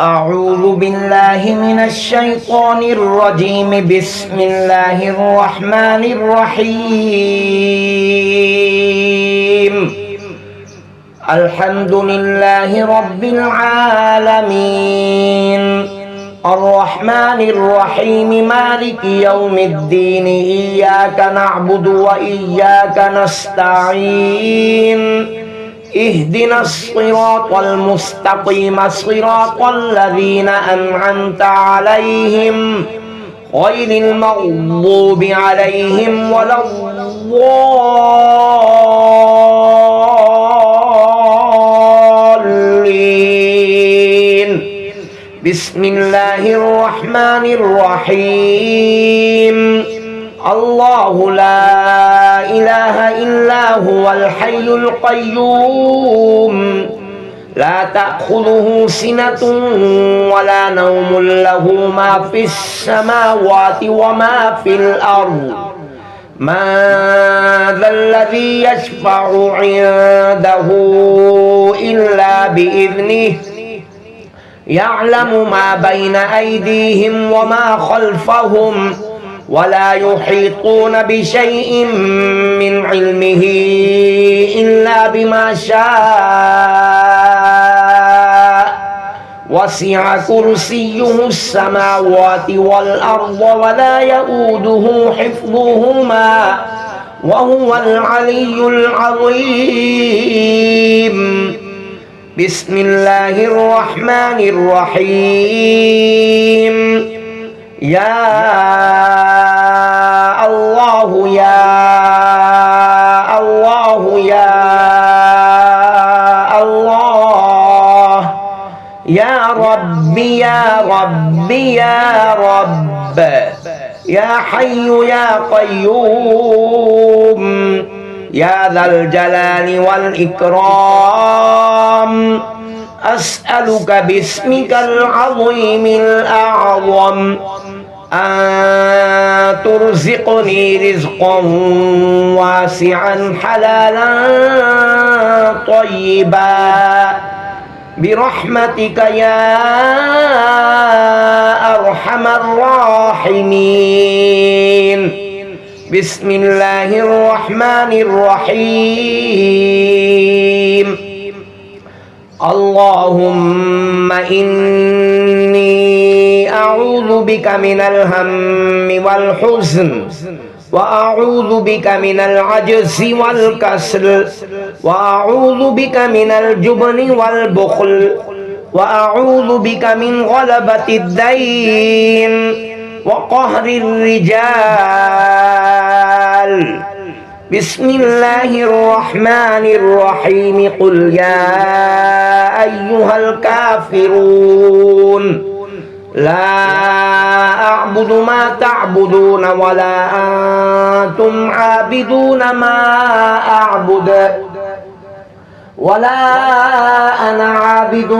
أعوذ بالله من الشيطان الرجيم. بسم الله الرحمن الرحيم. الحمد لله رب العالمين، الرحمن الرحيم، مالك يوم الدين. إياك نعبد وإياك نستعين. اهدنا الصراط المستقيم، صراط الذين أنعمت عليهم غير المغضوب عليهم ولا الضالين. بسم الله الرحمن الرحيم. الله لا إله إلا هو الحي القيوم، لا تأخذه سنة ولا نوم، له ما في السماوات وما في الأرض. من ذا الذي يشفع عنده إلا بإذنه، يعلم ما بين أيديهم وما خلفهم، ولا يحيطون بشيء من علمه إلا بما شاء. وسع كرسيه السماوات والأرض ولا يؤوده حفظهما وهو العلي العظيم. بسم الله الرحمن الرحيم. يا الله يا الله يا الله، يا رب يا رب يا رب، يا حي يا قيوم، يا ذا الجلال والإكرام. أسألك باسمك العظيم الأعظم أن ترزقني رزقا واسعا حلالا طيبا برحمتك يا أرحم الراحمين. بسم الله الرحمن الرحيم. اللهم إني أعوذ بك من الهم والحزن، وأعوذ بك من العجز والكسل، وأعوذ بك من الجبن والبخل، وأعوذ بك من غلبة الدين وقهر الرجال. بسم الله الرحمن الرحيم. قل يا أيها الكافرون لا أعبد ما تعبدون ولا أنتم عابدون ما أعبد ولا أنا عابد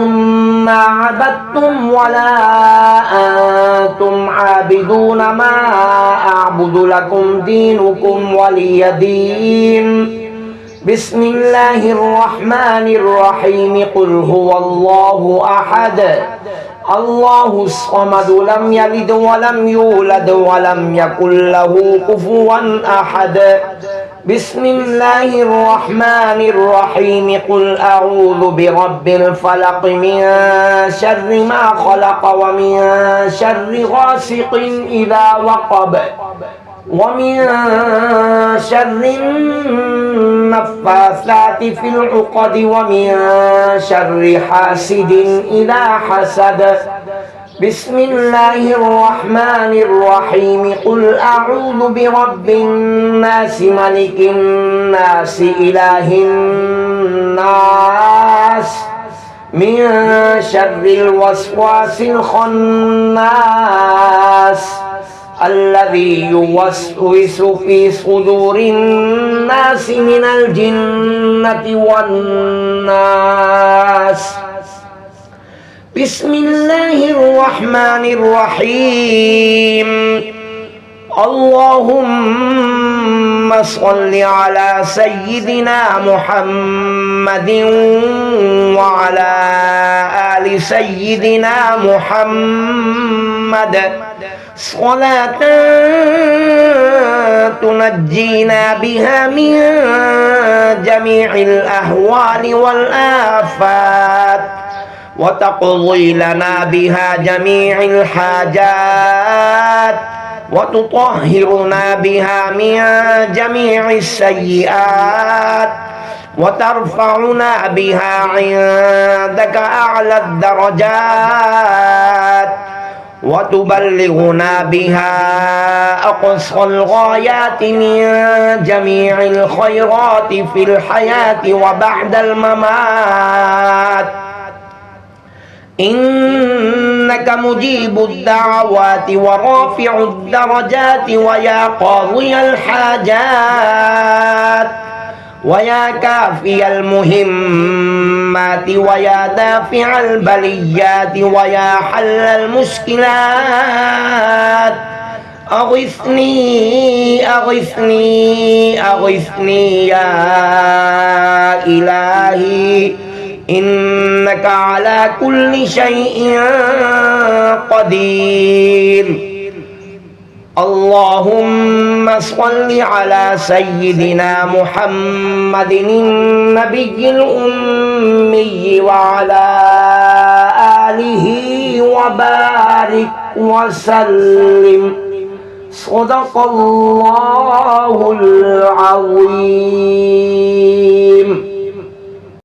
ما عبدتم ولا أنتم عابدون ما أعبد، لكم دينكم ولي دين. بسم الله الرحمن الرحيم. قل هو الله أحد الله الصمد، لم يلد ولم يولد ولم يكن له كفوا أحد. بسم الله الرحمن الرحيم. قل أعوذ برب الفلق، من شر ما خلق، ومن شر غاسق إذا وقب، ومن شر النفاثات في العقد، ومن شر حاسد إذا حسد. بسم الله الرحمن الرحيم. قل أعوذ برب الناس، ملك الناس، إله الناس، من شر الوسواس الخناس الذي يوسوس في صدور الناس من الجنة والناس. بسم الله الرحمن الرحيم. اللهم صل على سيدنا محمد وعلى آل سيدنا محمد صلاة تنجينا بها من جميع الأهوال والآفات وتقضي لنا بها جميع الحاجات وتطهرنا بها من جميع السيئات وترفعنا بها عندك أعلى الدرجات وتبلغنا بها أقصى الغايات من جميع الخيرات في الحياة وبعد الممات إنك مجيب الدعوات ورافع الدرجات ويا قاضي الحاجات ويا كافي المهمات ويا دافع البليات ويا حل المشكلات أغثني أغثني أغثني يا إلهي إنك على كل شيء قدير اللهم صل على سيدنا محمد النبي الأمي وعلى آله وبارك وسلم صدق الله العظيم.